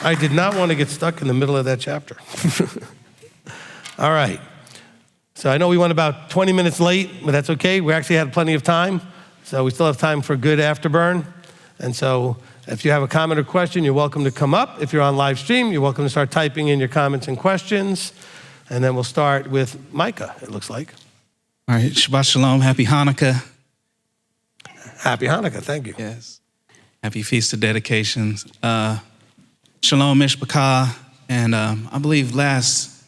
I did not want to get stuck in the middle of that chapter. All right. So I know we went about 20 minutes late, but that's okay. We actually had plenty of time. So we still have time for a good afterburn. And so if you have a comment or question, you're welcome to come up. If you're on live stream, you're welcome to start typing in your comments and questions. And then we'll start with Micah, it looks like. All right, Shabbat Shalom, Happy Hanukkah. Happy Hanukkah, thank you. Yes, Happy Feast of Dedications. Shalom Mishpachah, and I believe my last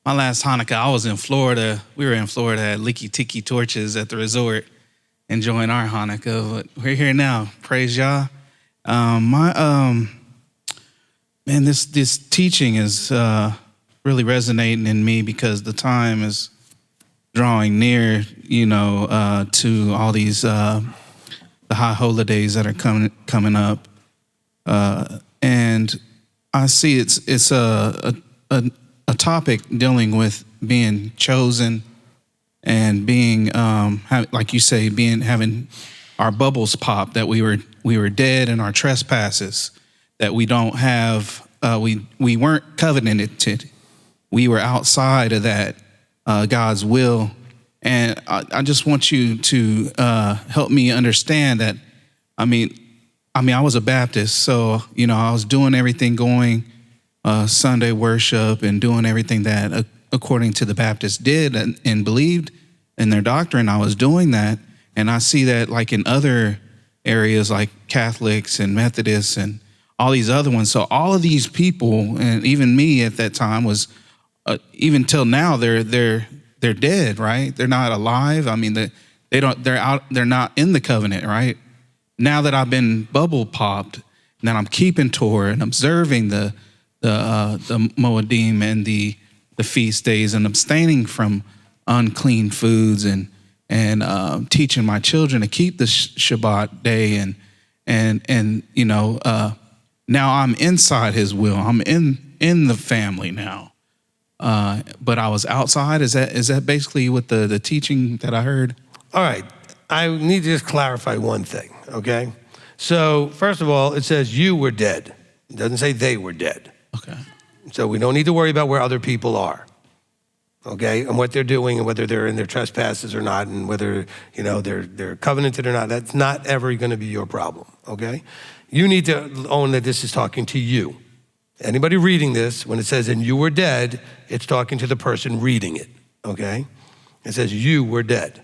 Hanukkah, I was in Florida. We were in Florida at Licky Tiki Torches at the resort, enjoying our Hanukkah, but we're here now, praise Yah. This teaching is really resonating in me because the time is drawing near, to all these the high holidays that are coming up, and I see it's a topic dealing with being chosen and being like you say, having our bubbles pop, that we were dead in our trespasses, that we don't have we weren't covenanted, we were outside of that God's will. And I just want you to help me understand that. I was a Baptist, so I was doing everything, going Sunday worship and doing everything that according to the Baptists did and believed in their doctrine. I was doing that, and I see that like in other areas like Catholics and Methodists and all these other ones. So all of these people, and even me at that time, was even till now they're dead, right? They're not alive. They're not in the covenant, right? Now that I've been bubble popped, that I'm keeping Torah and observing the Moedim and the feast days and abstaining from unclean foods and teaching my children to keep the Shabbat day and now I'm inside His will. I'm in the family now, but I was outside. Is that basically what the teaching that I heard? All right, I need to just clarify one thing, okay? So first of all, it says you were dead. It doesn't say they were dead. Okay. So we don't need to worry about where other people are, okay? And what they're doing and whether they're in their trespasses or not and whether, they're covenanted or not. That's not ever going to be your problem, okay? You need to own that this is talking to you. Anybody reading this, when it says, and you were dead, it's talking to the person reading it, okay? It says you were dead.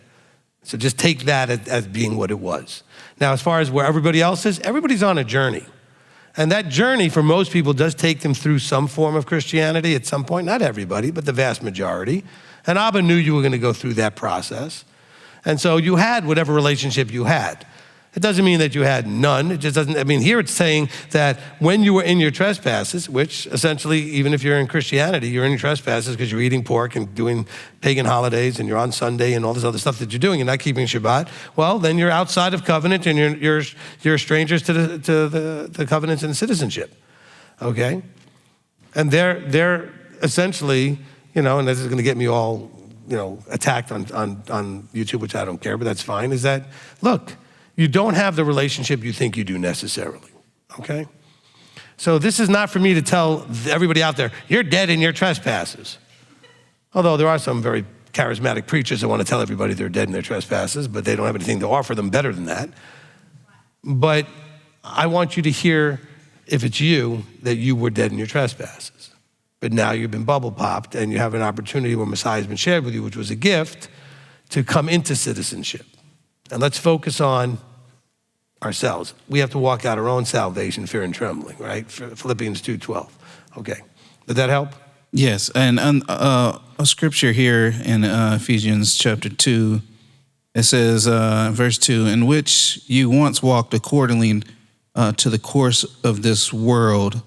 So just take that as being what it was. Now, as far as where everybody else is, everybody's on a journey. And that journey for most people does take them through some form of Christianity at some point. Not everybody, but the vast majority. And Abba knew you were going to go through that process. And so you had whatever relationship you had. It doesn't mean that you had none. It just doesn't, here it's saying that when you were in your trespasses, which essentially, even if you're in Christianity, you're in your trespasses because you're eating pork and doing pagan holidays and you're on Sunday and all this other stuff that you're doing, you're not keeping Shabbat, well, then you're outside of covenant and you're strangers to the covenants and citizenship, okay? And they're essentially, and this is going to get me all, attacked on YouTube, which I don't care, but that's fine, is that, look, you don't have the relationship you think you do necessarily, okay? So this is not for me to tell everybody out there, you're dead in your trespasses. Although there are some very charismatic preachers that want to tell everybody they're dead in their trespasses, but they don't have anything to offer them better than that. But I want you to hear, if it's you, that you were dead in your trespasses. But now you've been bubble popped and you have an opportunity where Messiah has been shared with you, which was a gift, to come into citizenship. And let's focus on ourselves. We have to walk out our own salvation, fear and trembling, right? Philippians 2:12. Okay, did that help? Yes, and a scripture here in Ephesians chapter 2, it says, verse 2, in which you once walked accordingly to the course of this world,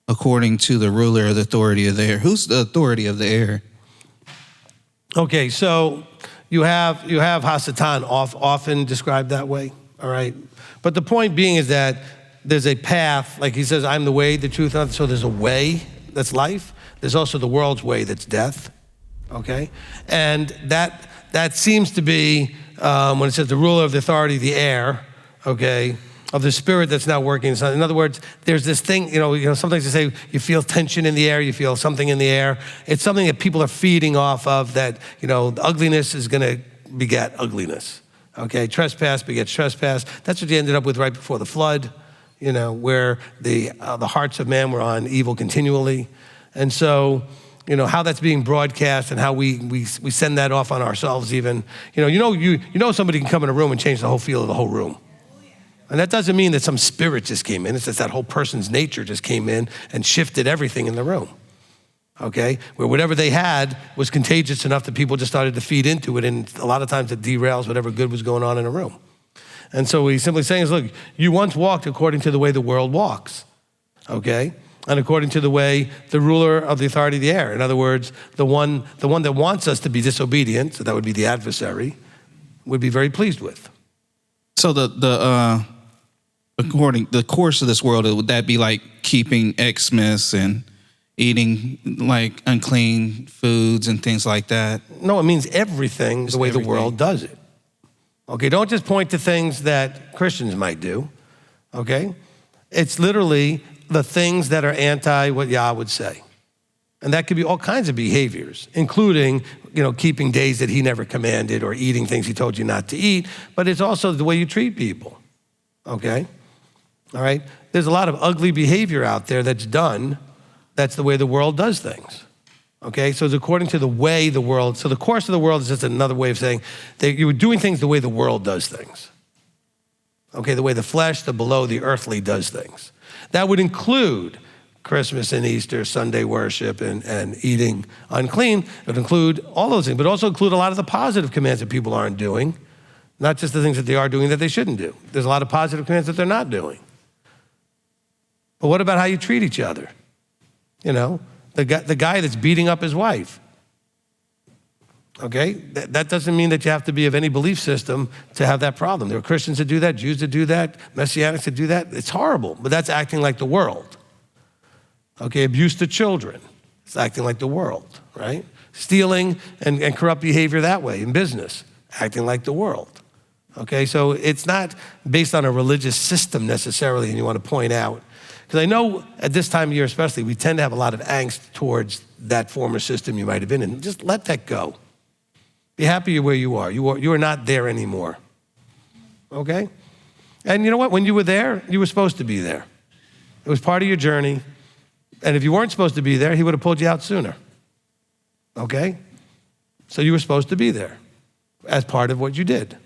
according to the ruler of the authority of the air. Who's the authority of the air? Okay, so you have Hasatan often described that way, all right? But the point being is that there's a path, like he says, I'm the way, the truth, and so there's a way that's life. There's also the world's way that's death, okay? And that seems to be, when it says the ruler of the authority of the air, okay, of the spirit that's not working. So in other words, there's this thing, sometimes they say you feel tension in the air, you feel something in the air. It's something that people are feeding off of that, ugliness is going to beget ugliness. Okay, trespass begets trespass. That's what you ended up with right before the flood, where the hearts of man were on evil continually. And so, how that's being broadcast and how we send that off on ourselves even. Somebody can come in a room and change the whole feel of the whole room. And that doesn't mean that some spirit just came in. It's just that whole person's nature just came in and shifted everything in the room. Okay? Where whatever they had was contagious enough that people just started to feed into it, and a lot of times it derails whatever good was going on in a room. And so what he's simply saying is, look, you once walked according to the way the world walks. Okay? And according to the way the ruler of the authority of the air. In other words, the one that wants us to be disobedient, so that would be the adversary, would be very pleased with. So according the course of this world, would that be like keeping Xmas and eating like unclean foods and things like that? No, it means everything the way the world does it. Okay, don't just point to things that Christians might do. Okay? It's literally the things that are anti what Yah would say. And that could be all kinds of behaviors, including, keeping days that he never commanded or eating things he told you not to eat, but it's also the way you treat people, okay? All right? There's a lot of ugly behavior out there that's done. That's the way the world does things, okay? So it's according to the way the world, so the course of the world is just another way of saying that you were doing things the way the world does things, okay? The way the flesh, the below, the earthly does things. That would include Christmas and Easter, Sunday worship, and eating unclean. It would include all those things, but also include a lot of the positive commands that people aren't doing, not just the things that they are doing that they shouldn't do. There's a lot of positive commands that they're not doing. But what about how you treat each other? The guy that's beating up his wife. Okay? That doesn't mean that you have to be of any belief system to have that problem. There are Christians that do that, Jews that do that, Messianics that do that. It's horrible, but that's acting like the world. Okay, abuse to children. It's acting like the world, right? Stealing and corrupt behavior that way in business, acting like the world. Okay, so it's not based on a religious system necessarily, and you want to point out. Because I know at this time of year especially, we tend to have a lot of angst towards that former system you might have been in. Just let that go. Be happy where you are. You are not there anymore. Okay? And you know what? When you were there, you were supposed to be there. It was part of your journey. And if you weren't supposed to be there, he would have pulled you out sooner. Okay? So you were supposed to be there as part of what you did.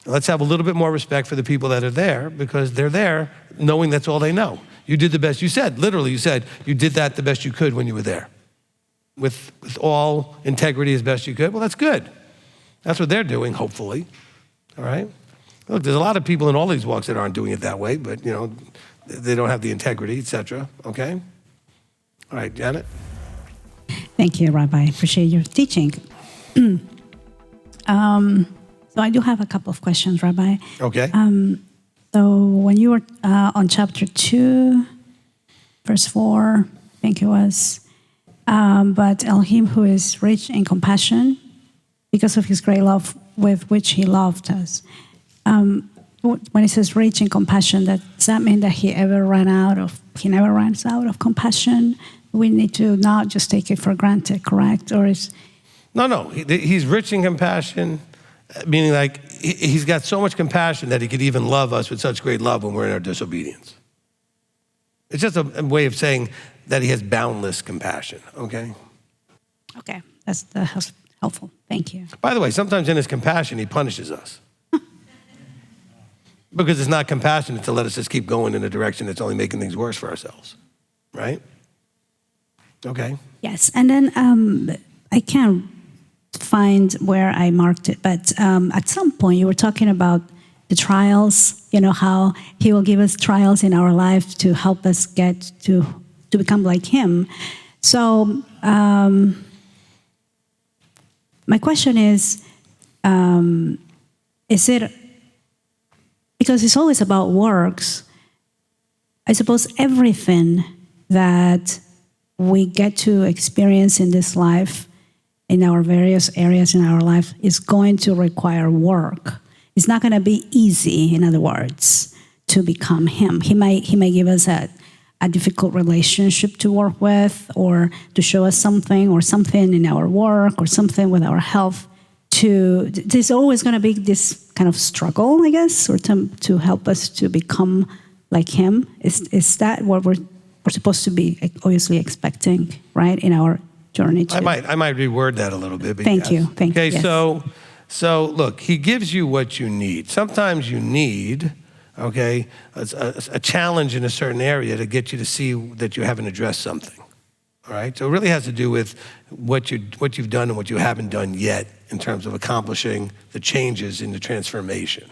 Let's have a little bit more respect for the people that are there, because they're there knowing that's all they know. You did the best. You said you did that the best you could when you were there. With all integrity as best you could. Well, that's good. That's what they're doing, hopefully. All right? Look, there's a lot of people in all these walks that aren't doing it that way, but, they don't have the integrity, etc. Okay? All right, Janet? Thank you, Rabbi. I appreciate your teaching. So I do have a couple of questions, Rabbi. Okay. So when you were on chapter 2, verse 4, I think it was, but Elohim, who is rich in compassion, because of his great love with which he loved us. When it says rich in compassion, does that mean that he never runs out of compassion? We need to not just take it for granted, correct? Or is... No. He's rich in compassion, meaning like he's got so much compassion that he could even love us with such great love when we're in our disobedience. It's just a way of saying that he has boundless compassion, okay? Okay, that's helpful. Thank you. By the way, sometimes in his compassion, he punishes us. Because it's not compassionate to let us just keep going in a direction that's only making things worse for ourselves, right? Okay. Yes, and then I can't find where I marked it, but at some point you were talking about the trials, how he will give us trials in our life to help us get to become like him. So my question is it, because it's always about works, I suppose everything that we get to experience in this life, in our various areas in our life, is going to require work. It's not going to be easy, in other words, to become him. He might give us a difficult relationship to work with, or to show us something, or something in our work, or something with our health. There's always going to be this kind of struggle, I guess, or to help us to become like him. Is that what we're supposed to be obviously expecting, right, in our journey? I might reword that a little bit. Thank you. Okay, yes. so look, he gives you what you need. Sometimes you need, okay, a challenge in a certain area to get you to see that you haven't addressed something. All right, so it really has to do with what you've done and what you haven't done yet in terms of accomplishing the changes in the transformation.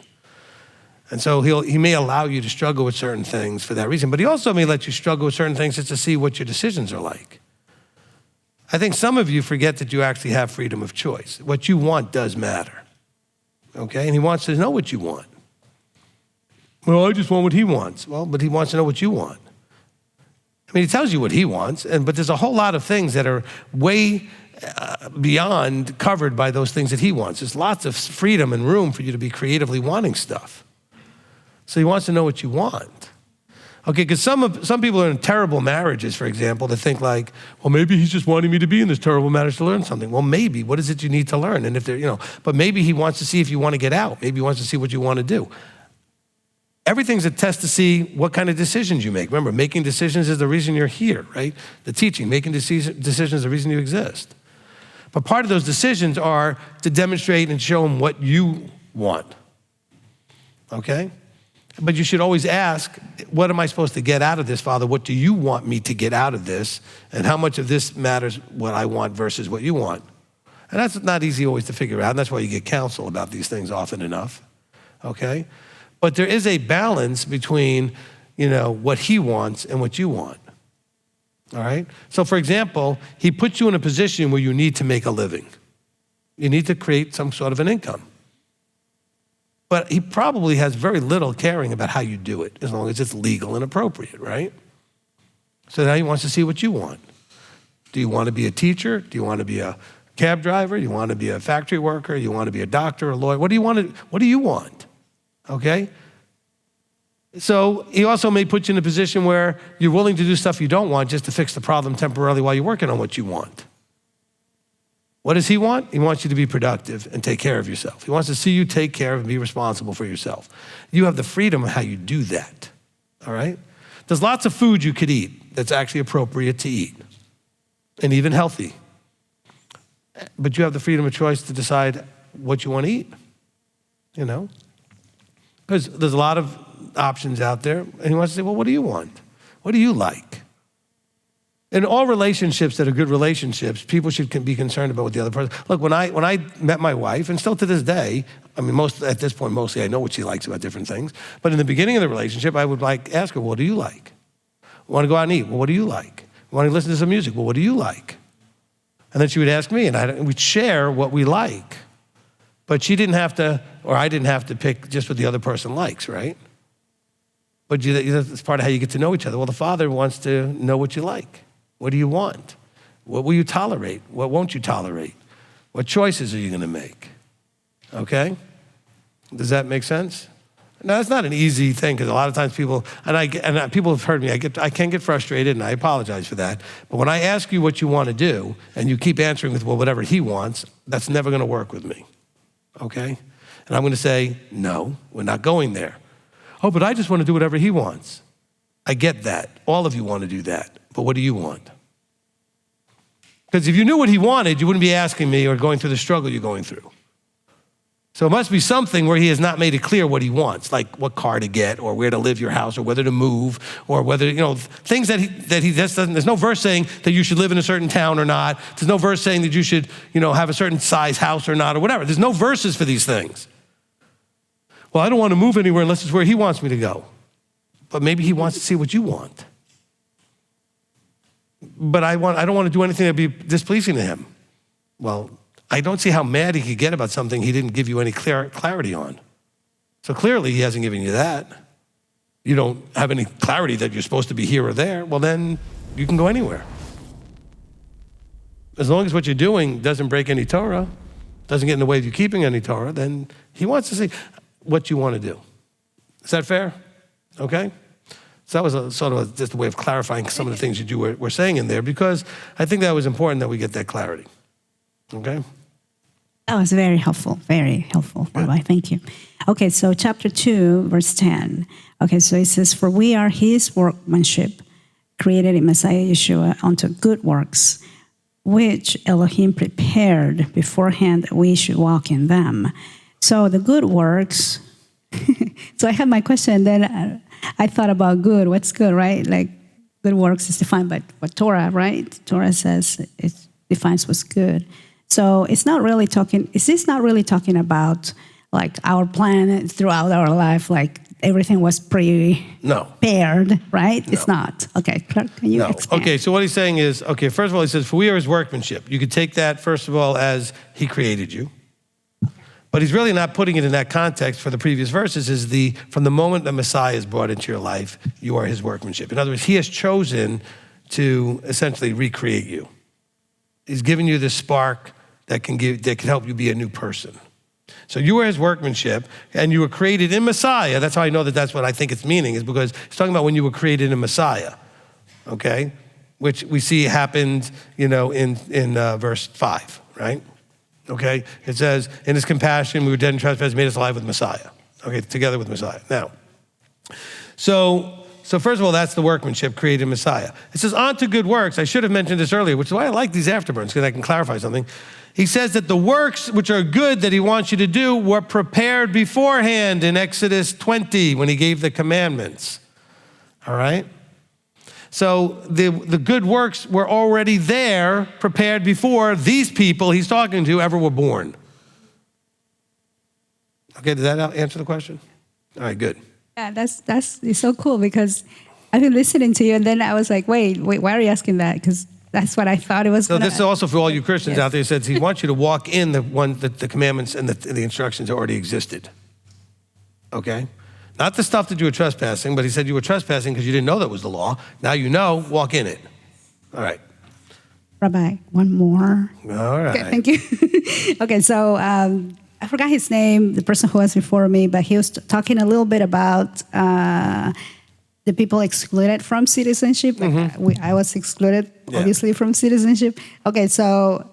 And so he may allow you to struggle with certain things for that reason, but he also may let you struggle with certain things just to see what your decisions are like. I think some of you forget that you actually have freedom of choice. What you want does matter, okay? And he wants to know what you want. Well, I just want what he wants. Well, but he wants to know what you want. I mean, he tells you what he wants, but there's a whole lot of things that are way beyond covered by those things that he wants. There's lots of freedom and room for you to be creatively wanting stuff. So he wants to know what you want. Okay, because some people are in terrible marriages, for example, that think like, well, maybe he's just wanting me to be in this terrible marriage to learn something. Well, maybe. What is it you need to learn? And if they're, but maybe he wants to see if you want to get out. Maybe he wants to see what you want to do. Everything's a test to see what kind of decisions you make. Remember, making decisions is the reason you're here, right? The teaching, making decisions is the reason you exist. But part of those decisions are to demonstrate and show him what you want, okay? But you should always ask, what am I supposed to get out of this, Father? What do you want me to get out of this? And how much of this matters what I want versus what you want? And that's not easy always to figure out. And that's why you get counsel about these things often enough, okay? But there is a balance between, what he wants and what you want, all right? So for example, he puts you in a position where you need to make a living. You need to create some sort of an income. But he probably has very little caring about how you do it, as long as it's legal and appropriate, right? So now he wants to see what you want. Do you want to be a teacher? Do you want to be a cab driver? Do you want to be a factory worker? Do you want to be a doctor, a lawyer? What do you want? Okay? So he also may put you in a position where you're willing to do stuff you don't want just to fix the problem temporarily while you're working on what you want. What does he want? He wants you to be productive and take care of yourself. He wants to see you take care of and be responsible for yourself. You have the freedom of how you do that, all right? There's lots of food you could eat that's actually appropriate to eat and even healthy. But you have the freedom of choice to decide what you want to eat, Because there's a lot of options out there, and he wants to say, well, what do you want? What do you like? In all relationships that are good relationships, people should be concerned about what the other person. Look, when I met my wife, and still to this day, at this point, mostly I know what she likes about different things. But in the beginning of the relationship, I would ask her, what do you like? Want to go out and eat? Well, what do you like? Want to listen to some music? Well, what do you like? And then she would ask me, and we'd share what we like. But she didn't have to, or I didn't have to pick just what the other person likes, right? But that's part of how you get to know each other. Well, the Father wants to know what you like. What do you want? What will you tolerate? What won't you tolerate? What choices are you going to make? Okay? Does that make sense? Now, it's not an easy thing, because a lot of times people, people have heard me, I can get frustrated, and I apologize for that. But when I ask you what you want to do, and you keep answering with, well, whatever he wants, that's never going to work with me. Okay? And I'm going to say, no, we're not going there. Oh, but I just want to do whatever he wants. I get that. All of you want to do that. But what do you want? Because if you knew what he wanted, you wouldn't be asking me or going through the struggle you're going through. So it must be something where he has not made it clear what he wants, like what car to get, or where to live your house, or whether to move, or whether, things that he just doesn't, there's no verse saying that you should live in a certain town or not. There's no verse saying that you should, have a certain size house or not, or whatever. There's no verses for these things. Well, I don't want to move anywhere unless it's where he wants me to go. But maybe he wants to see what you want. But I don't want to do anything that would be displeasing to him. Well, I don't see how mad he could get about something he didn't give you any clarity on. So clearly he hasn't given you that. You don't have any clarity that you're supposed to be here or there. Well, then you can go anywhere. As long as what you're doing doesn't break any Torah, doesn't get in the way of you keeping any Torah, then he wants to see what you want to do. Is that fair? Okay? So that was just a way of clarifying some of the things that you were saying in there, because I think that was important that we get that clarity. Okay? That was very helpful, Rabbi. Thank you. Okay, so chapter 2, verse 10. Okay, so it says, "For we are his workmanship, created in Messiah Yeshua unto good works, which Elohim prepared beforehand that we should walk in them." So the good works, so I had my question, then I thought about good. What's good, right? Like good works is defined by Torah, right? Torah says it defines what's good. So is this not really talking about like our plan throughout our life, like everything was prepared, right? No. It's not. Okay, can you expand? Okay, so what he's saying is, okay, first of all, he says, "For we are his workmanship." You could take that, first of all, as he created you. But he's really not putting it in that context for the previous verses, from the moment the Messiah is brought into your life, you are his workmanship. In other words, he has chosen to essentially recreate you. He's given you this spark that can help you be a new person. So you are his workmanship, and you were created in Messiah. That's how I know that's what I think it's meaning, is because he's talking about when you were created in Messiah, okay? Which we see happened, in verse 5, right? Okay, it says, "In his compassion, we were dead in trespasses, made us alive with Messiah." Okay, together with Messiah. Now, so first of all, that's the workmanship created in Messiah. It says, "On to good works." I should have mentioned this earlier, which is why I like these afterburns, because I can clarify something. He says that the works which are good that he wants you to do were prepared beforehand in Exodus 20 when he gave the commandments. All right? So the good works were already there, prepared before these people he's talking to ever were born. Okay, did that answer the question? All right, good. Yeah, it's so cool, because I've been listening to you, and then I was like, wait, why are you asking that? Because that's what I thought it was. So this is also for all you Christians out there. He says he wants you to walk in the commandments and the instructions that already existed. Okay? Not the stuff that you were trespassing, but he said you were trespassing because you didn't know that was the law. Now you know, walk in it. All right. Rabbi, one more. All right. Okay, thank you. Okay, so I forgot his name, the person who was before me, but he was talking a little bit about the people excluded from citizenship. Like I was excluded, obviously, from citizenship. Okay, so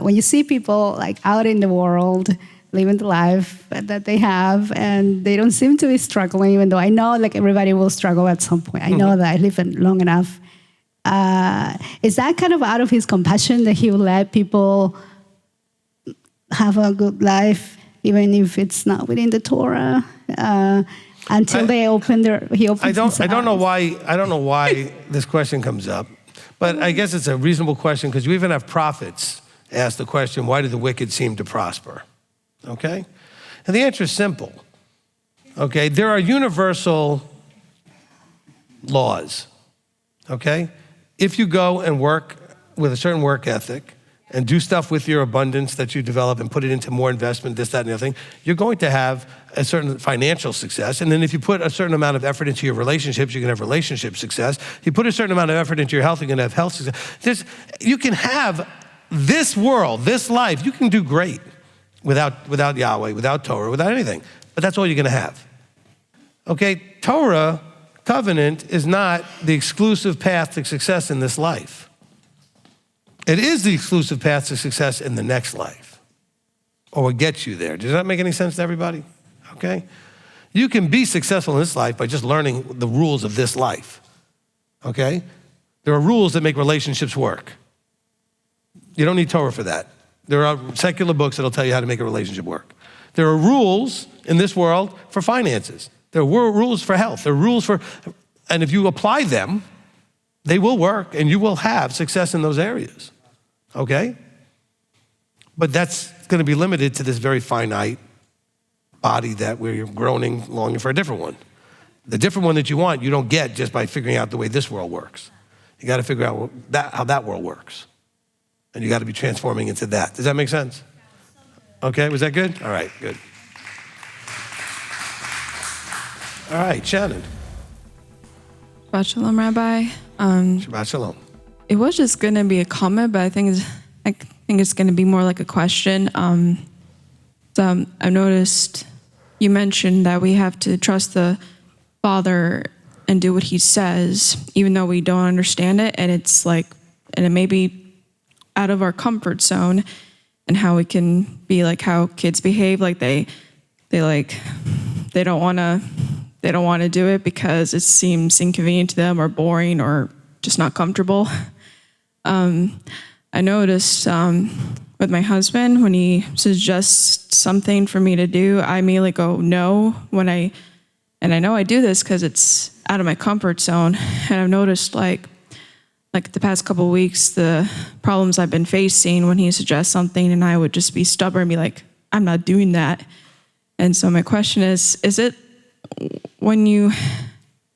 when you see people like out in the world, living the life that they have, and they don't seem to be struggling, even though I know like everybody will struggle at some point. I know that I live long enough. Is that kind of out of his compassion that he will let people have a good life, even if it's not within the Torah, until he opens his eyes? I don't know why this question comes up, but I guess it's a reasonable question, because you even have prophets ask the question, why do the wicked seem to prosper? Okay? And the answer is simple. Okay? There are universal laws. Okay? If you go and work with a certain work ethic and do stuff with your abundance that you develop and put it into more investment, this, that, and the other thing, you're going to have a certain financial success. And then if you put a certain amount of effort into your relationships, you can have relationship success. If you put a certain amount of effort into your health, you're going to have health success. You can have this world, this life, you can do great without Yahweh, without Torah, without anything. But that's all you're going to have. Okay, Torah, covenant, is not the exclusive path to success in this life. It is the exclusive path to success in the next life, or what gets you there. Does that make any sense to everybody? Okay? You can be successful in this life by just learning the rules of this life. Okay? There are rules that make relationships work. You don't need Torah for that. There are secular books that'll tell you how to make a relationship work. There are rules in this world for finances. There are rules for health. There are rules and if you apply them, they will work and you will have success in those areas. Okay? But that's going to be limited to this very finite body that we're groaning, longing for a different one. The different one that you want, you don't get just by figuring out the way this world works. You got to figure out how that world works. And you got to be transforming into that. Does that make sense? Okay, was that good? All right, good. All right, Shannon. Shabbat Shalom, Rabbi. Shabbat Shalom. It was just going to be a comment, but I think it's going to be more like a question. So I noticed you mentioned that we have to trust the Father and do what he says, even though we don't understand it. And it's like, and it may be out of our comfort zone, and how we can be like how kids behave. Like they don't want to do it because it seems inconvenient to them or boring or just not comfortable. I noticed with my husband, when he suggests something for me to do, I immediately go no. And I know I do this because it's out of my comfort zone. And I've noticed like the past couple of weeks, the problems I've been facing when he suggests something, and I would just be stubborn and be like, I'm not doing that. And so my question is it when you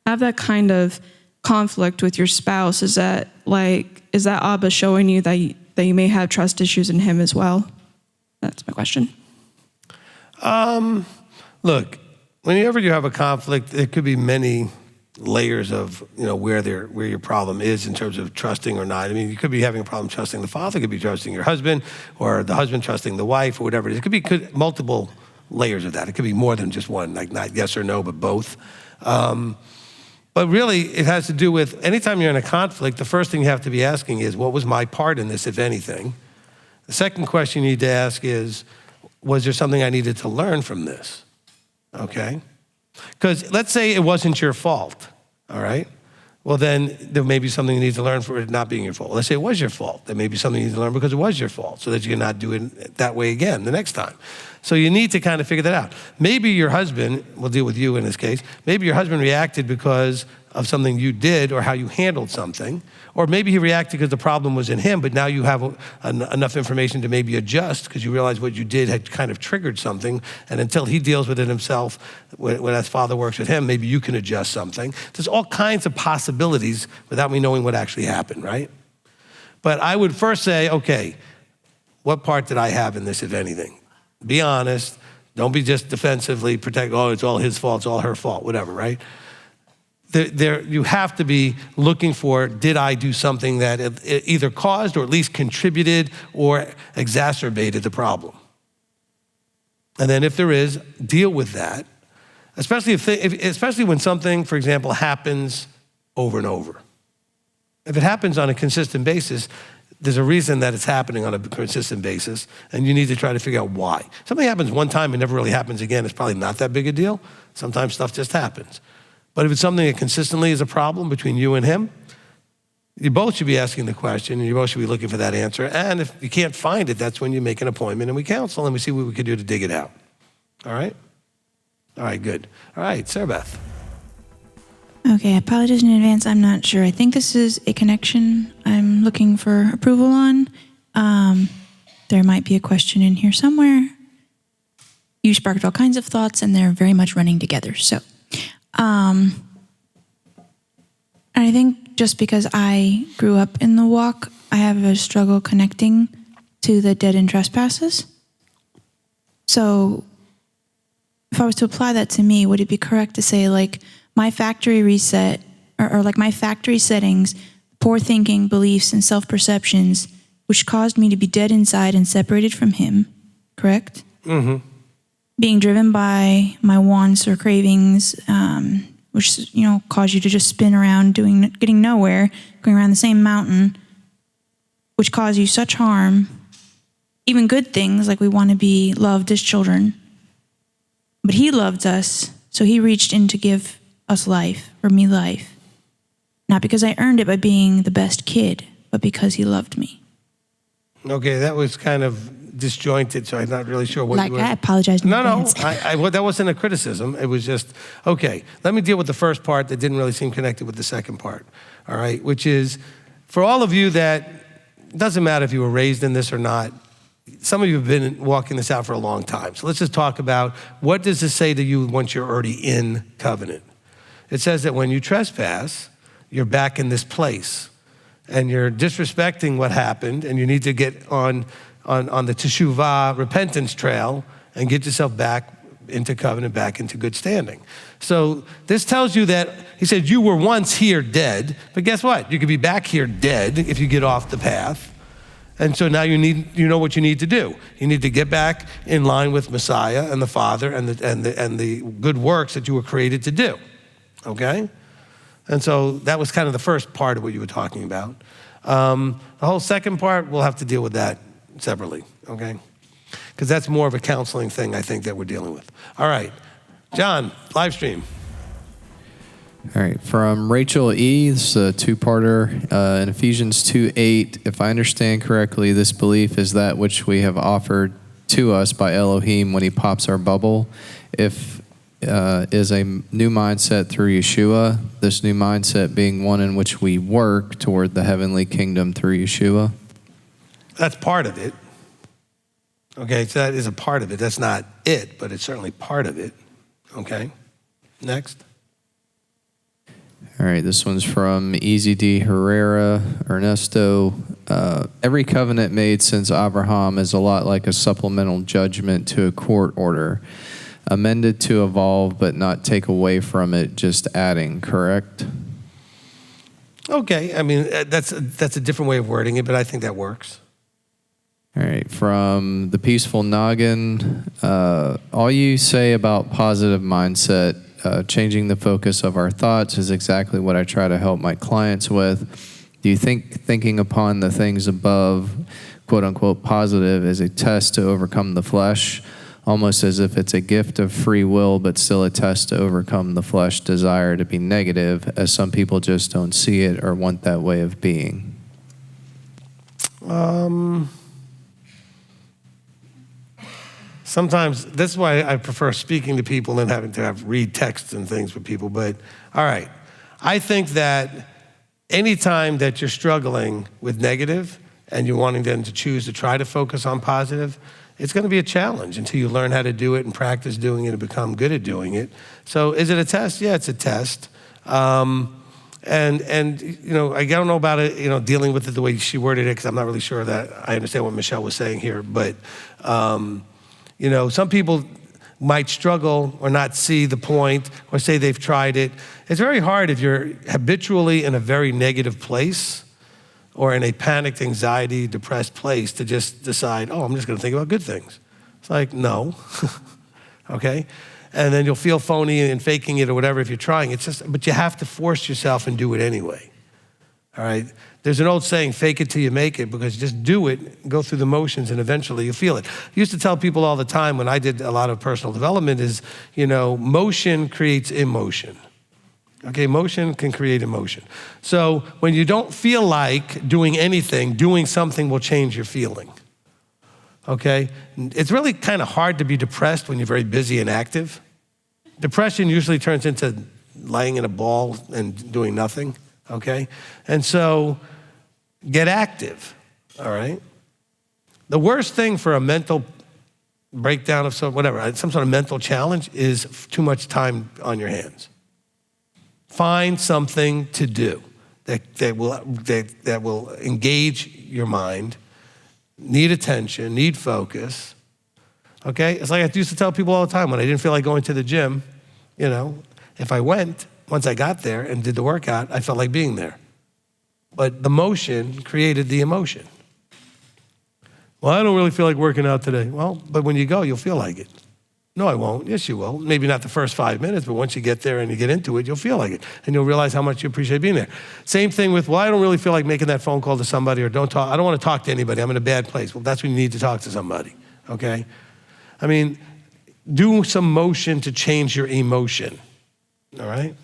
have that kind of conflict with your spouse, is that Abba showing you that you may have trust issues in him as well? That's my question. Look, whenever you have a conflict, it could be many layers of, where your problem is in terms of trusting or not. I mean, you could be having a problem trusting the father, it could be trusting your husband, or the husband trusting the wife, or whatever it is. It could be multiple layers of that. It could be more than just one, like not yes or no, but both. But really, it has to do with anytime you're in a conflict, the first thing you have to be asking is, what was my part in this, if anything? The second question you need to ask is, was there something I needed to learn from this? Okay? Because let's say it wasn't your fault, all right? Well, then there may be something you need to learn for it not being your fault. Let's say it was your fault. There may be something you need to learn because it was your fault, so that you cannot do it that way again the next time. So you need to kind of figure that out. Maybe your husband, we'll deal with you in this case, maybe your husband reacted because of something you did or how you handled something, or maybe he reacted because the problem was in him, but now you have enough information to maybe adjust because you realize what you did had kind of triggered something, and until he deals with it himself, when as Father works with him, maybe you can adjust something. There's all kinds of possibilities without me knowing what actually happened, right? But I would first say, okay, what part did I have in this, if anything? Be honest. Don't be just defensively protect, it's all his fault, it's all her fault, whatever, right? You have to be looking for, did I do something that it either caused or at least contributed or exacerbated the problem? And then if there is, deal with that, especially when something, for example, happens over and over. If it happens on a consistent basis, there's a reason that it's happening on a consistent basis, and you need to try to figure out why. Something happens one time and never really happens again, it's probably not that big a deal. Sometimes stuff just happens. But if it's something that consistently is a problem between you and him, you both should be asking the question, and you both should be looking for that answer. And if you can't find it, that's when you make an appointment and we counsel and we see what we can do to dig it out. All right? All right, good. All right, Sarah Beth. Okay, I apologize in advance. I'm not sure. I think this is a connection I'm looking for approval on. There might be a question in here somewhere. You sparked all kinds of thoughts, and they're very much running together. So, and I think just because I grew up in the walk, I have a struggle connecting to the dead in trespasses. So, if I was to apply that to me, would it be correct to say, like, my factory reset, or like my factory settings, poor thinking, beliefs, and self-perceptions, which caused me to be dead inside and separated from him, correct? Mm-hmm. Being driven by my wants or cravings, which, cause you to just spin around getting nowhere, going around the same mountain, which cause you such harm. Even good things, like we want to be loved as children. But he loved us, so he reached in to give us life, or me life. Not because I earned it by being the best kid, but because he loved me. Okay, that was kind of disjointed, so I'm not really sure what you were... I apologize in advance. No, that wasn't a criticism. It was just, okay, let me deal with the first part that didn't really seem connected with the second part, all right? Which is, for all of you that, it doesn't matter if you were raised in this or not, some of you have been walking this out for a long time. So let's just talk about, what does this say to you once you're already in covenant? It says that when you trespass, you're back in this place, and you're disrespecting what happened, and you need to get on the teshuvah repentance trail and get yourself back into covenant, back into good standing. So this tells you that, he said, you were once here dead, but guess what? You could be back here dead if you get off the path. And so now you know what you need to do. You need to get back in line with Messiah and the Father and the good works that you were created to do. okay? And so that was kind of the first part of what you were talking about. The whole second part, we'll have to deal with that separately, okay? Because that's more of a counseling thing, I think, that we're dealing with. All right, John, live stream. All right, from Rachel E., this is a two-parter. In Ephesians 2:8, if I understand correctly, this belief is that which we have offered to us by Elohim when he pops our bubble. If is a new mindset through Yeshua, this new mindset being one in which we work toward the heavenly kingdom through Yeshua. That's part of it. Okay, so that is a part of it. That's not it, but it's certainly part of it. Okay, next. All right, this one's from Easy D. Herrera, Ernesto. Every covenant made since Abraham is a lot like a supplemental judgment to a court order, amended to evolve but not take away from it, just adding, correct? Okay, I mean, that's a different way of wording it, but I think that works. All right, from the Peaceful Noggin, all you say about positive mindset, changing the focus of our thoughts is exactly what I try to help my clients with. Do you think thinking upon the things above, quote unquote, positive is a test to overcome the flesh, almost as if it's a gift of free will, but still a test to overcome the flesh desire to be negative, as some people just don't see it or want that way of being? Sometimes, this is why I prefer speaking to people than having to read texts and things with people. But all right, I think that anytime that you're struggling with negative and you're wanting then to choose to try to focus on positive, it's going to be a challenge until you learn how to do it and practice doing it and become good at doing it. So is it a test? Yeah, it's a test. And you know, I don't know about it, you know, dealing with it the way she worded it, because I'm not really sure that I understand what Michelle was saying here. But you know, some people might struggle or not see the point or say they've tried it. It's very hard if you're habitually in a very negative place or in a panicked, anxiety, depressed place to just decide, oh, I'm just gonna think about good things. It's like, no, okay? And then you'll feel phony and faking it or whatever if you're trying. It's just, but you have to force yourself and do it anyway, all right? There's an old saying, fake it till you make it, because just do it, go through the motions, and eventually you'll feel it. I used to tell people all the time when I did a lot of personal development is, you know, motion creates emotion. Okay, motion can create emotion. So when you don't feel like doing anything, doing something will change your feeling. Okay? It's really kind of hard to be depressed when you're very busy and active. Depression usually turns into lying in a ball and doing nothing. Okay? And so get active, all right? The worst thing for a mental breakdown of some sort of mental challenge is too much time on your hands. Find something to do that will engage your mind, need attention, need focus, okay? It's like I used to tell people all the time when I didn't feel like going to the gym, you know, if I went, once I got there and did the workout, I felt like being there. But the motion created the emotion. Well, I don't really feel like working out today. Well, but when you go, you'll feel like it. No, I won't. Yes, you will. Maybe not the first 5 minutes, but once you get there and you get into it, you'll feel like it. And you'll realize how much you appreciate being there. Same thing with, well, I don't really feel like making that phone call to somebody, or I don't want to talk to anybody. I'm in a bad place. Well, that's when you need to talk to somebody, okay? I mean, do some motion to change your emotion, all right?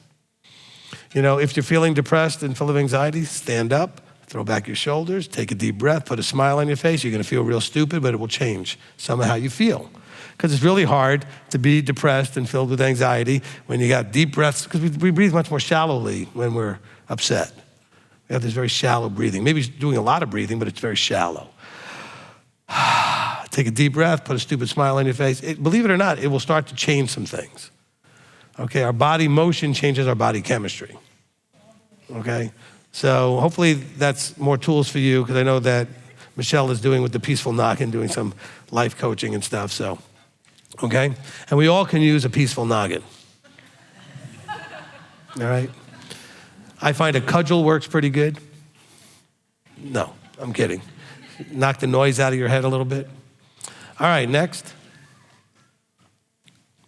You know, if you're feeling depressed and full of anxiety, stand up, throw back your shoulders, take a deep breath, put a smile on your face. You're gonna feel real stupid, but it will change some of how you feel. Because it's really hard to be depressed and filled with anxiety when you got deep breaths, because we breathe much more shallowly when we're upset. We have this very shallow breathing. Maybe it's doing a lot of breathing, but it's very shallow. Take a deep breath, put a stupid smile on your face. Believe it or not, it will start to change some things. Okay, our body motion changes our body chemistry. Okay, so hopefully that's more tools for you, because I know that Michelle is doing with the Peaceful Noggin, doing some life coaching and stuff, so, okay? And we all can use a peaceful noggin. All right? I find a cudgel works pretty good. No, I'm kidding. Knock the noise out of your head a little bit. All right, next.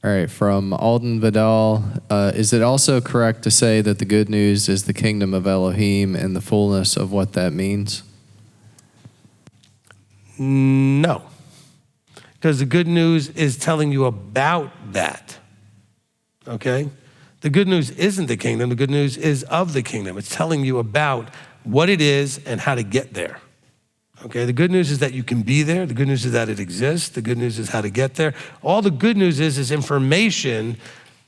All right, from Alden Vidal, is it also correct to say that the good news is the kingdom of Elohim and the fullness of what that means? No, because the good news is telling you about that, okay? The good news isn't the kingdom. The good news is of the kingdom. It's telling you about what it is and how to get there, okay? The good news is that you can be there. The good news is that it exists. The good news is how to get there. All the good news is information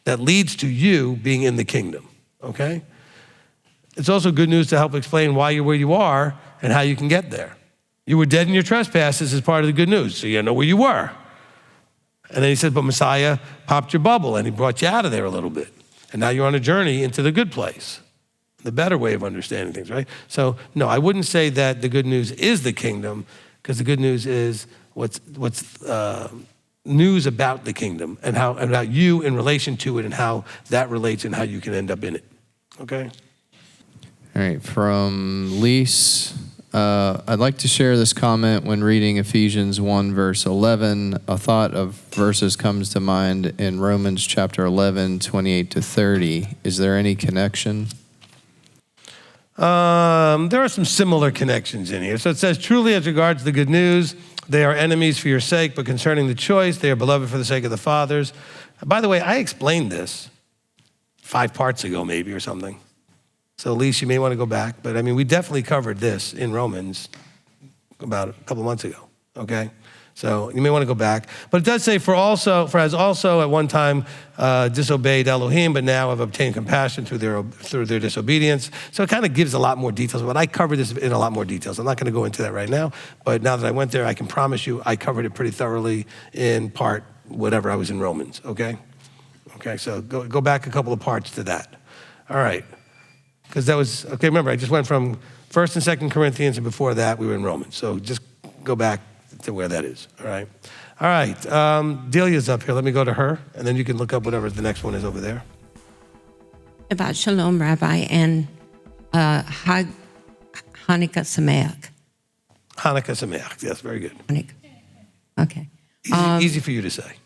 that leads to you being in the kingdom, okay? It's also good news to help explain why you're where you are and how you can get there. You were dead in your trespasses as part of the good news, so you know where you were. And then he said, but Messiah popped your bubble and he brought you out of there a little bit. And now you're on a journey into the good place, the better way of understanding things, right? So no, I wouldn't say that the good news is the kingdom, because the good news is what's news about the kingdom and how and about you in relation to it and how that relates and how you can end up in it, okay? All right, from Lise, I'd like to share this comment when reading Ephesians 1, verse 11. A thought of verses comes to mind in Romans chapter 11, 28 to 30. Is there any connection? There are some similar connections in here. So it says, truly as regards the good news, they are enemies for your sake, but concerning the choice, they are beloved for the sake of the fathers. By the way, I explained this 5 parts ago maybe or something. So Elise, you may want to go back, but I mean, we definitely covered this in Romans about a couple months ago, okay? So you may want to go back. But it does say, for as also at one time disobeyed Elohim, but now have obtained compassion through their disobedience. So it kind of gives a lot more details, but I covered this in a lot more details. I'm not going to go into that right now, but now that I went there, I can promise you I covered it pretty thoroughly in part whatever I was in Romans, okay? Okay, so go back a couple of parts to that. All right. Because that was, okay, remember, I just went from 1st and 2nd Corinthians, and before that, we were in Romans. So just go back to where that is, all right? All right, Delia's up here. Let me go to her, and then you can look up whatever the next one is over there. About Shalom, Rabbi, and Hanukkah Sameach. Hanukkah Sameach, yes, very good. Hanukkah. Okay. Easy for you to say.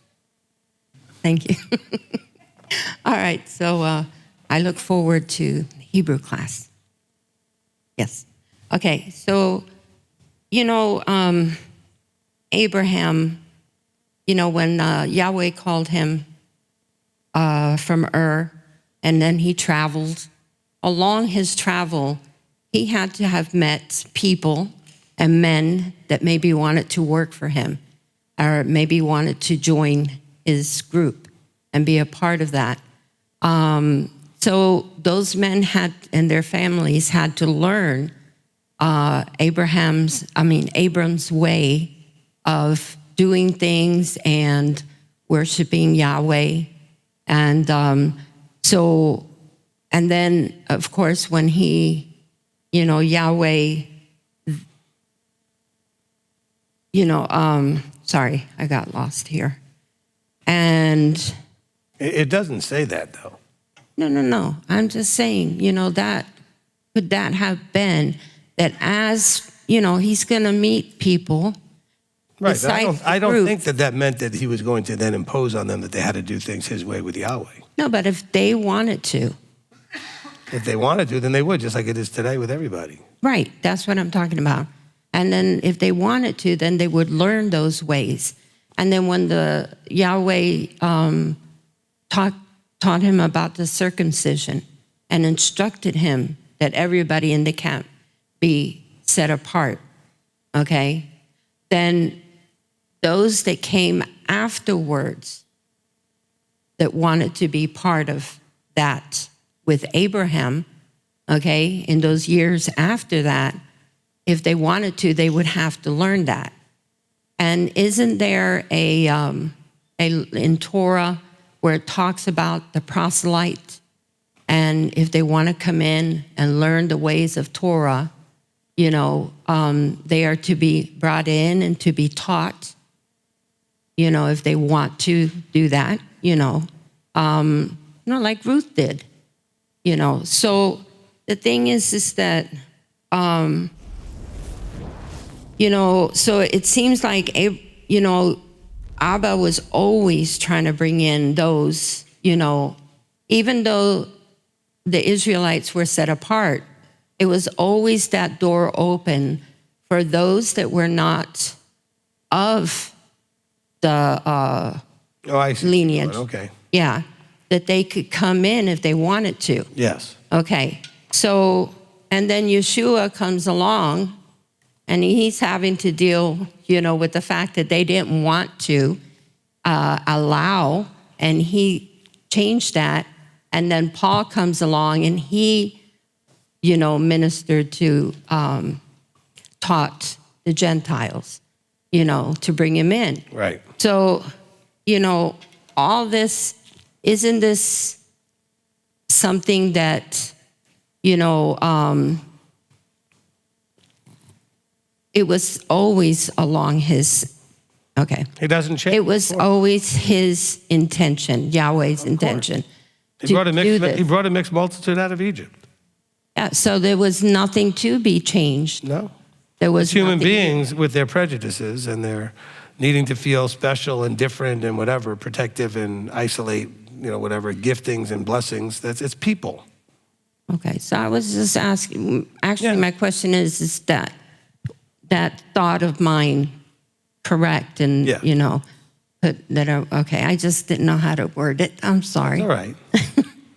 Thank you. All right, so I look forward to Hebrew class. Yes. Okay, so, Abraham, when Yahweh called him from Ur, and then he traveled. Along his travel, he had to have met people and men that maybe wanted to work for him or maybe wanted to join his group and be a part of that. So those men and their families had to learn Abram's way of doing things and worshiping Yahweh. And and then, of course, when Yahweh, sorry, I got lost here. And it doesn't say that, though. No. I'm just saying, could that have been that as, he's going to meet people. Right, I don't think that meant that he was going to then impose on them that they had to do things his way with Yahweh. No, but if they wanted to. If they wanted to, then they would, just like it is today with everybody. Right, that's what I'm talking about. And then if they wanted to, then they would learn those ways. And then when the Yahweh taught him about the circumcision and instructed him that everybody in the camp be set apart, okay? Then those that came afterwards that wanted to be part of that with Abraham, okay, in those years after that, if they wanted to, they would have to learn that. And isn't there in Torah where it talks about the proselyte, and if they want to come in and learn the ways of Torah, they are to be brought in and to be taught, if they want to do that, like Ruth did, So the thing is that, so it seems like, Abba was always trying to bring in those, even though the Israelites were set apart, it was always that door open for those that were not of the I see. lineage. Okay. Yeah, that they could come in if they wanted to. Yes. Okay, so, and then Yeshua comes along, and he's having to deal, with the fact that they didn't want to allow, and he changed that. And then Paul comes along, and he, ministered to, taught the Gentiles, to bring him in. Right. So, all this, isn't this something that, it was always along his, okay. He doesn't change. It was always his intention, Yahweh's intention. He to brought, do this. he brought a mixed multitude out of Egypt. Yeah, so there was nothing to be changed. No. There was Human nothing- beings with their prejudices and their needing to feel special and different and whatever, protective and isolate, whatever, giftings and blessings. It's people. Okay, so I was just asking, actually Yeah. my question is that thought of mine correct? And, Yeah. put that, okay, I just didn't know how to word it. I'm sorry. All right.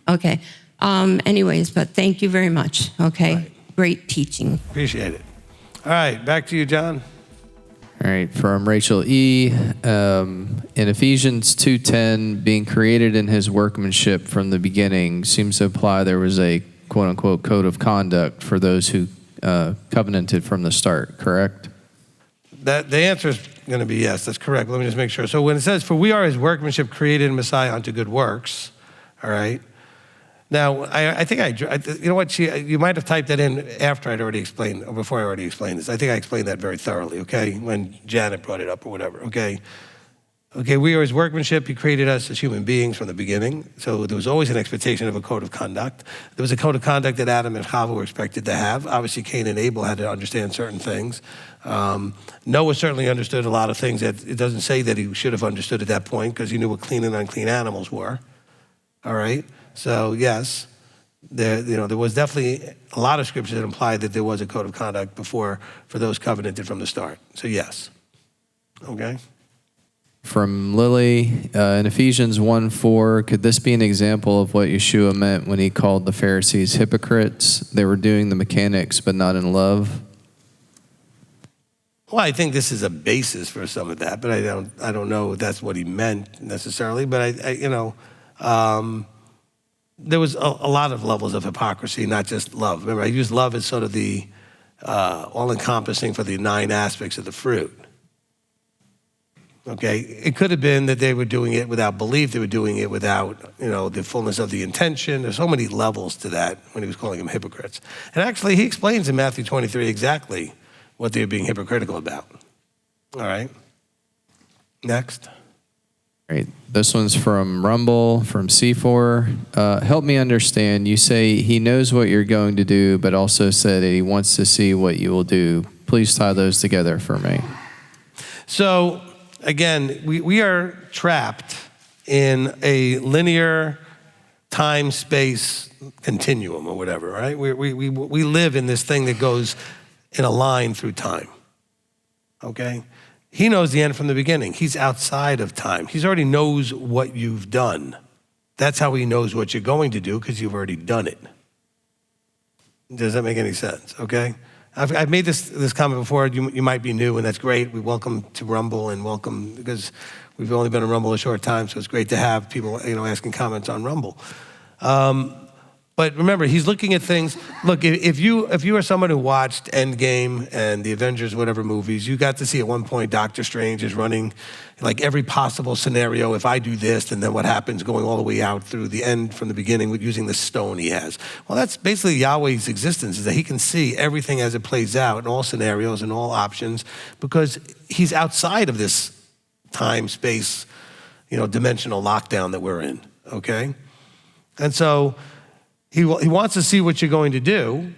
Okay. Anyways, but thank you very much. Okay. Right. Great teaching. Appreciate it. All right, back to you, John. All right, from Rachel E. In Ephesians 2:10, being created in his workmanship from the beginning seems to imply there was a quote-unquote code of conduct for those who covenanted from the start, correct? The answer is going to be yes, that's correct. Let me just make sure. So when it says, for we are his workmanship created in Messiah unto good works, all right? Now, I think you know what, you might have typed that in after I'd already explained, or before I already explained this. I think I explained that very thoroughly, okay, when Janet brought it up or whatever, okay? Okay, we are his workmanship. He created us as human beings from the beginning. So there was always an expectation of a code of conduct. There was a code of conduct that Adam and Chava were expected to have. Obviously, Cain and Abel had to understand certain things. Noah certainly understood a lot of things that it doesn't say that he should have understood at that point because he knew what clean and unclean animals were. All right? So, yes, there was definitely a lot of scripture that implied that there was a code of conduct before for those covenanted from the start. So, yes. Okay? From Lily, in Ephesians 1:4, could this be an example of what Yeshua meant when he called the Pharisees hypocrites? They were doing the mechanics, but not in love. Well, I think this is a basis for some of that, but I don't know if that's what he meant necessarily. But there was a lot of levels of hypocrisy, not just love. Remember, I used love as sort of the all-encompassing for the 9 aspects of the fruit. Okay, it could have been that they were doing it without belief. They were doing it without, the fullness of the intention. There's so many levels to that when he was calling them hypocrites. And actually, he explains in Matthew 23 exactly what they were being hypocritical about. All right, next. Right. This one's from Rumble, from C4. Help me understand. You say he knows what you're going to do, but also said that he wants to see what you will do. Please tie those together for me. So, again, we are trapped in a linear time-space continuum or whatever, right? We live in this thing that goes in a line through time, okay? He knows the end from the beginning. He's outside of time. He already knows what you've done. That's how he knows what you're going to do, because you've already done it. Does that make any sense, okay? I've made this comment before. You might be new, and that's great. We welcome to Rumble and welcome, because we've only been on Rumble a short time, so it's great to have people, asking comments on Rumble. But remember, he's looking at things. Look, if you are someone who watched Endgame and the Avengers, whatever movies, you got to see at one point Doctor Strange is running like every possible scenario. If I do this, and then what happens, going all the way out through the end from the beginning with using the stone he has. Well, that's basically Yahweh's existence, is that he can see everything as it plays out in all scenarios and all options, because he's outside of this time, space, dimensional lockdown that we're in, okay? And so he wants to see what you're going to do,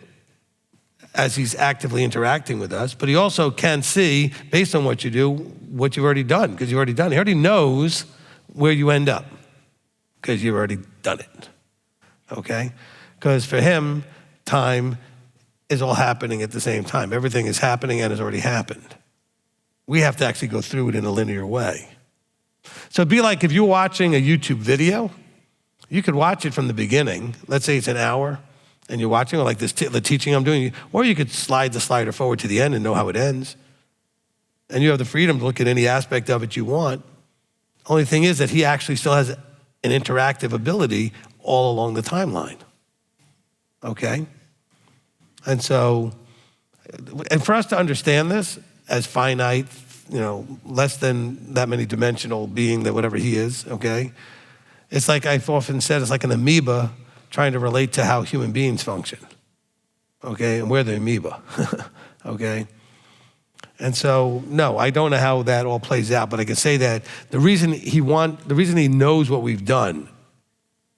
as he's actively interacting with us, but he also can see, based on what you do, what you've already done, because you've already done it. He already knows where you end up, because you've already done it, okay? Because for him, time is all happening at the same time. Everything is happening and has already happened. We have to actually go through it in a linear way. So it'd be like if you're watching a YouTube video, you could watch it from the beginning. Let's say it's an hour, and you're watching, like this the teaching I'm doing, or you could slide the slider forward to the end and know how it ends. And you have the freedom to look at any aspect of it you want. Only thing is that he actually still has an interactive ability all along the timeline, okay? And so, and for us to understand this as finite, less than that many dimensional being, that whatever he is, okay? It's like I've often said, it's like an amoeba trying to relate to how human beings function, okay? And we're the amoeba, okay? And so, no, I don't know how that all plays out, but I can say that the reason he knows what we've done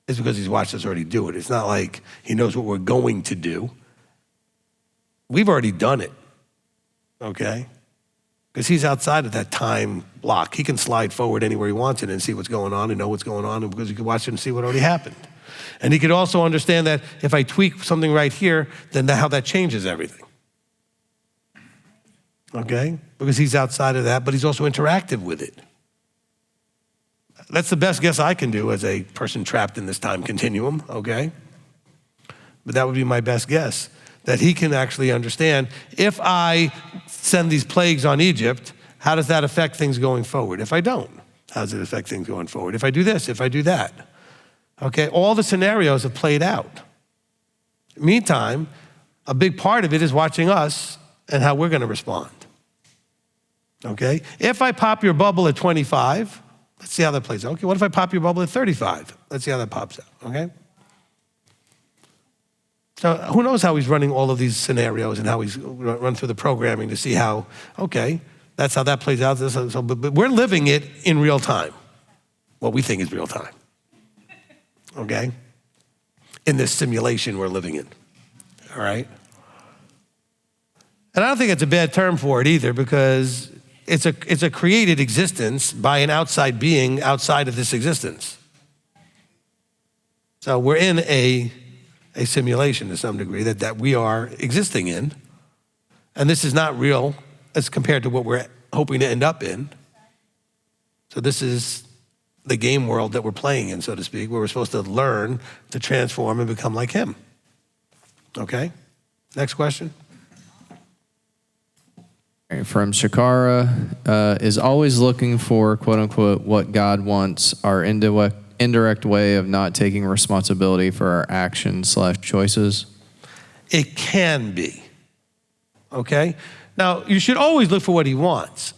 is because he's watched us already do it. It's not like he knows what we're going to do. We've already done it, okay? Because he's outside of that time block. He can slide forward anywhere he wants it and see what's going on and know what's going on, and because he can watch it and see what already happened. And he could also understand that if I tweak something right here, then how that changes everything. Okay? Because he's outside of that, but he's also interactive with it. That's the best guess I can do as a person trapped in this time continuum, okay? But that would be my best guess, that he can actually understand, if I send these plagues on Egypt, how does that affect things going forward? If I don't, how does it affect things going forward? If I do this, if I do that. Okay, all the scenarios have played out. Meantime, a big part of it is watching us and how we're gonna respond. Okay, if I pop your bubble at 25, let's see how that plays out. Okay, what if I pop your bubble at 35? Let's see how that pops out, okay? So who knows how he's running all of these scenarios and how he's run through the programming to see how, okay, that's how that plays out. But we're living it in real time, what we think is real time, okay? In this simulation we're living in, all right? And I don't think it's a bad term for it either, because it's a created existence by an outside being outside of this existence. So we're in a simulation to some degree that we are existing in. And this is not real as compared to what we're hoping to end up in. So this is the game world that we're playing in, so to speak, where we're supposed to learn to transform and become like him. Okay? Next question. From Shakara, is always looking for, quote unquote, what God wants, our indirect way of not taking responsibility for our actions/choices? It can be, okay? Now, you should always look for what he wants,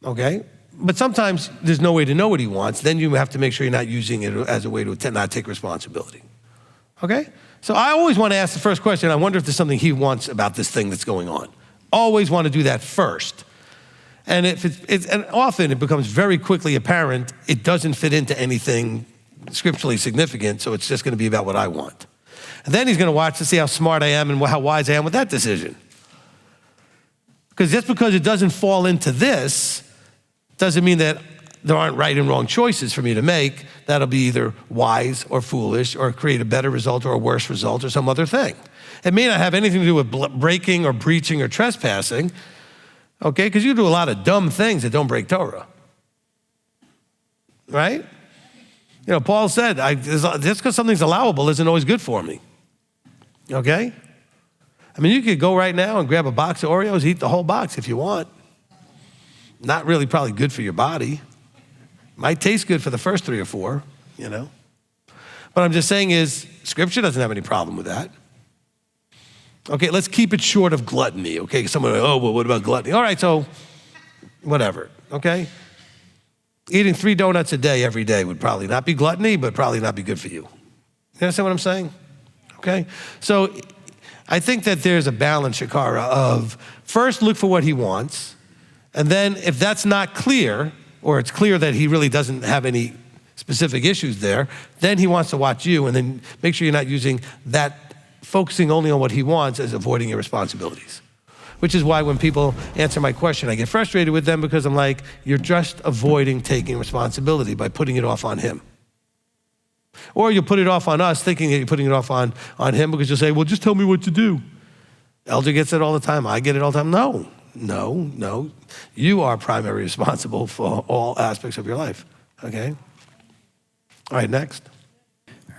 okay? But sometimes there's no way to know what he wants. Then you have to make sure you're not using it as a way to not take responsibility, okay? So I always want to ask the first question, I wonder if there's something he wants about this thing that's going on. Always want to do that first. And and often it becomes very quickly apparent it doesn't fit into anything scripturally significant, so it's just going to be about what I want. And then he's going to watch to see how smart I am and how wise I am with that decision. Because just because it doesn't fall into this doesn't mean that there aren't right and wrong choices for me to make. That'll be either wise or foolish or create a better result or a worse result or some other thing. It may not have anything to do with breaking or breaching or trespassing, okay? Because you do a lot of dumb things that don't break Torah, right? Paul said, just because something's allowable isn't always good for me, okay? I mean, you could go right now and grab a box of Oreos, eat the whole box if you want. Not really probably good for your body. Might taste good for the first 3 or 4, But I'm just saying is, Scripture doesn't have any problem with that. Okay, let's keep it short of gluttony, okay? Someone, well, what about gluttony? All right, so whatever, okay? Eating 3 donuts a day every day would probably not be gluttony, but probably not be good for you. You understand what I'm saying? Okay? So I think that there's a balance, Shakara, of first look for what he wants, and then if that's not clear, or it's clear that he really doesn't have any specific issues there, then he wants to watch you, and then make sure you're not using that focusing only on what he wants is avoiding your responsibilities. Which is why when people answer my question, I get frustrated with them because I'm like, you're just avoiding taking responsibility by putting it off on him. Or you'll put it off on us thinking that you're putting it off on him because you'll say, well, just tell me what to do. Elder gets it all the time. I get it all the time. No. You are primarily responsible for all aspects of your life, okay? All right, next.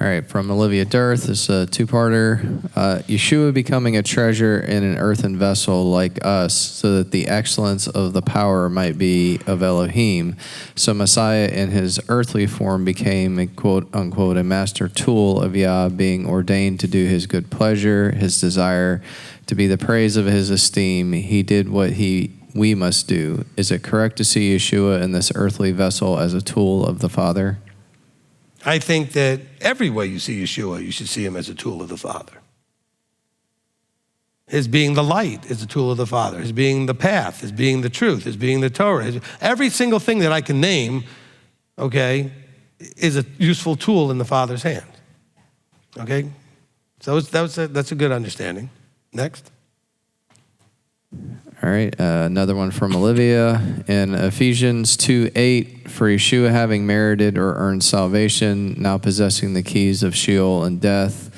All right, from Olivia Dirth, this is a two-parter. Yeshua becoming a treasure in an earthen vessel like us, so that the excellence of the power might be of Elohim. So Messiah in his earthly form became a quote-unquote a master tool of Yah, being ordained to do his good pleasure, his desire, to be the praise of his esteem. He did what we must do. Is it correct to see Yeshua in this earthly vessel as a tool of the Father? I think that every way you see Yeshua, you should see him as a tool of the Father. His being the light is a tool of the Father. His being the path, his being the truth, his being the Torah. Every single thing that I can name, okay, is a useful tool in the Father's hand. Okay? So that's a good understanding. Next. All right, another one from Olivia. In Ephesians 2:8, for Yeshua having merited or earned salvation, now possessing the keys of Sheol and death.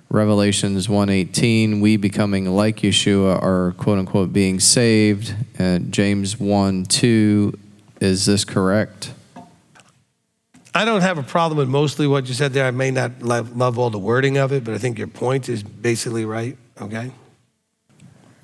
Revelations 1:18, we becoming like Yeshua are quote-unquote being saved. James 1:2, is this correct? I don't have a problem with mostly what you said there. I may not love all the wording of it, but I think your point is basically right, okay?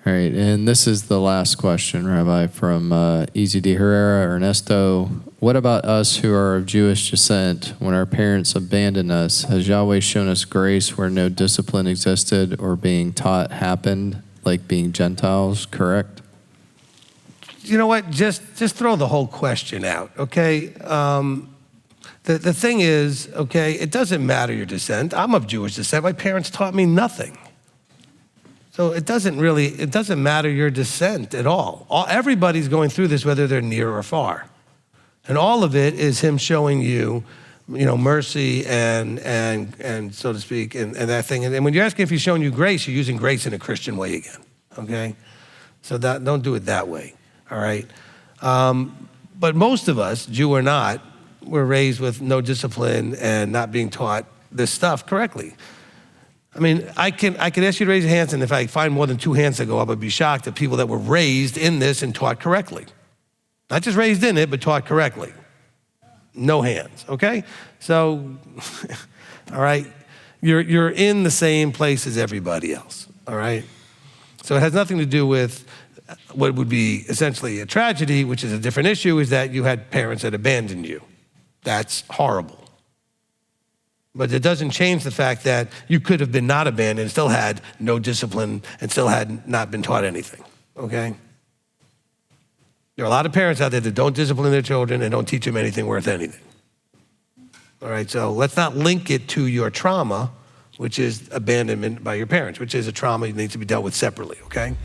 All right, and this is the last question, Rabbi, from Easy de Herrera, Ernesto. What about us who are of Jewish descent? When our parents abandoned us, has Yahweh shown us grace where no discipline existed or being taught happened, like being Gentiles, correct? You know what? Just throw the whole question out, okay? The thing is, okay, it doesn't matter your descent. I'm of Jewish descent. My parents taught me nothing. So it doesn't matter your descent at all. Everybody's going through this, whether they're near or far. And all of it is him showing you, mercy and so to speak, and that thing. And when you're asking if he's showing you grace, you're using grace in a Christian way again, okay? So don't do it that way, all right? But most of us, Jew or not, were raised with no discipline and not being taught this stuff correctly. I mean, I can ask you to raise your hands, and if I find more than 2 hands that go up, I'd be shocked at people that were raised in this and taught correctly. Not just raised in it, but taught correctly. No hands, okay? So, all right, you're in the same place as everybody else, all right? So it has nothing to do with what would be essentially a tragedy, which is a different issue, is that you had parents that abandoned you. That's horrible. But it doesn't change the fact that you could have been not abandoned and still had no discipline and still had not been taught anything, okay? There are a lot of parents out there that don't discipline their children and don't teach them anything worth anything. All right, so let's not link it to your trauma, which is abandonment by your parents, which is a trauma that needs to be dealt with separately, okay?